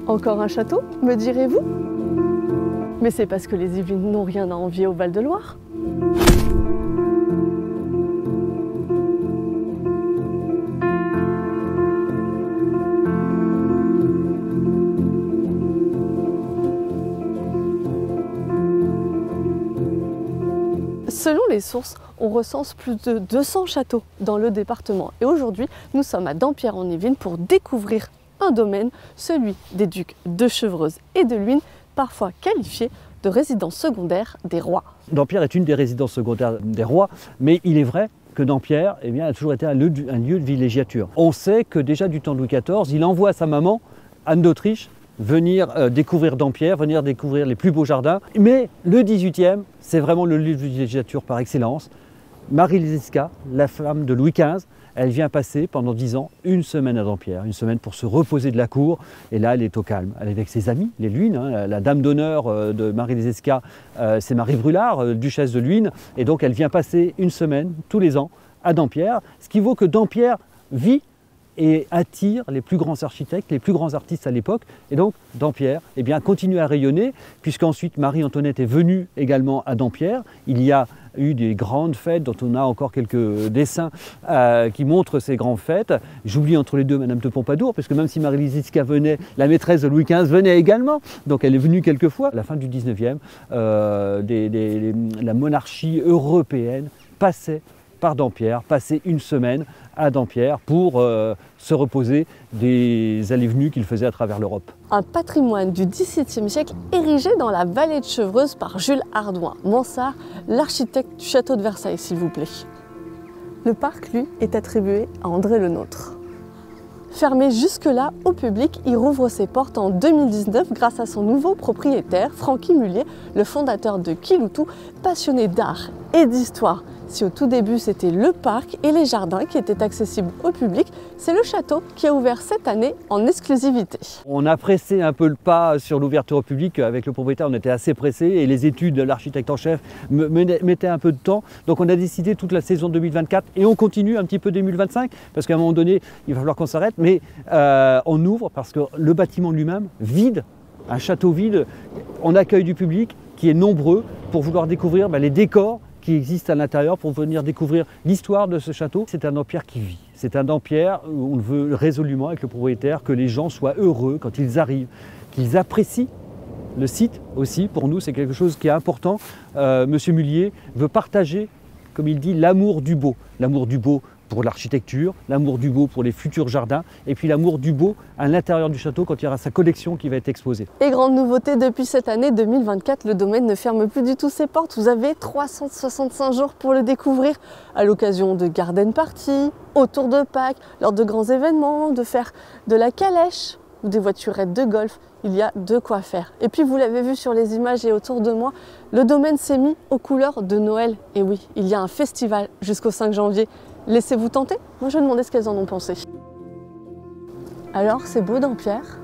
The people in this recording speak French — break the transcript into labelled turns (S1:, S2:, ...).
S1: Encore un château, me direz-vous? Mais c'est parce que les Yvelines n'ont rien à envier au Val-de-Loire. Selon les sources, on recense plus de 200 châteaux dans le département. Et aujourd'hui, nous sommes à Dampierre en Yvelines pour découvrir un domaine, celui des ducs de Chevreuse et de Luynes, parfois qualifié de résidence secondaire des rois.
S2: Dampierre est une des résidences secondaires des rois, mais il est vrai que Dampierre a toujours été un lieu de villégiature. On sait que déjà du temps de Louis XIV, il envoie sa maman, Anne d'Autriche, venir découvrir Dampierre, venir découvrir les plus beaux jardins. Mais le 18e, c'est vraiment le lieu de villégiature par excellence. Marie Lesescas, la femme de Louis XV, elle vient passer pendant 10 ans une semaine à Dampierre, une semaine pour se reposer de la cour. Et là, elle est au calme. Elle est avec ses amis, les Luynes. La dame d'honneur de Marie Lesescas, c'est Marie Brulard, duchesse de Luynes. Et donc, elle vient passer une semaine tous les ans à Dampierre. Ce qui vaut que Dampierre vit et attire les plus grands architectes, les plus grands artistes à l'époque. Et donc, Dampierre continue à rayonner, puisqu'ensuite Marie-Antoinette est venue également à Dampierre. Il y a eu des grandes fêtes dont on a encore quelques dessins qui montrent ces grandes fêtes. J'oublie entre les deux Madame de Pompadour, parce que même si Marie Lesescas venait, la maîtresse de Louis XV venait également. Donc elle est venue quelques fois. À la fin du 19e, la monarchie européenne passait par Dampierre, passer une semaine à Dampierre pour se reposer des allées-venues qu'il faisait à travers l'Europe.
S1: Un patrimoine du XVIIe siècle érigé dans la vallée de Chevreuse par Jules Hardouin, Mansart, l'architecte du château de Versailles, s'il vous plaît. Le parc, lui, est attribué à André Le Nôtre. Fermé jusque-là au public, il rouvre ses portes en 2019 grâce à son nouveau propriétaire, Francky Mullier, le fondateur de Kiloutou, passionné d'art et d'histoire. Si au tout début c'était le parc et les jardins qui étaient accessibles au public, c'est le château qui a ouvert cette année en exclusivité.
S2: On a pressé un peu le pas sur l'ouverture au public. Avec le propriétaire, on était assez pressé et les études de l'architecte en chef mettaient un peu de temps. Donc on a décidé toute la saison 2024 et on continue un petit peu 2025 parce qu'à un moment donné, il va falloir qu'on s'arrête. Mais on ouvre parce que le bâtiment lui-même, vide, un château vide, on accueille du public qui est nombreux pour vouloir découvrir les décors qui existent à l'intérieur, pour venir découvrir l'histoire de ce château. C'est un Dampierre qui vit. C'est un Dampierre où on veut résolument avec le propriétaire que les gens soient heureux quand ils arrivent, qu'ils apprécient le site aussi. Pour nous, c'est quelque chose qui est important. Monsieur Mullier veut partager, comme il dit, l'amour du beau. L'amour du beau pour l'architecture, l'amour du beau pour les futurs jardins, et puis l'amour du beau à l'intérieur du château quand il y aura sa collection qui va être exposée.
S1: Et grande nouveauté, depuis cette année 2024, le domaine ne ferme plus du tout ses portes. Vous avez 365 jours pour le découvrir, à l'occasion de garden party, autour de Pâques, lors de grands événements, de faire de la calèche ou des voiturettes de golf. Il y a de quoi faire. Et puis vous l'avez vu sur les images et autour de moi, le domaine s'est mis aux couleurs de Noël. Et oui, il y a un festival jusqu'au 5 janvier. Laissez-vous tenter. Moi, je me demandais ce qu'elles en ont pensé. Alors, c'est beau Dampierre ?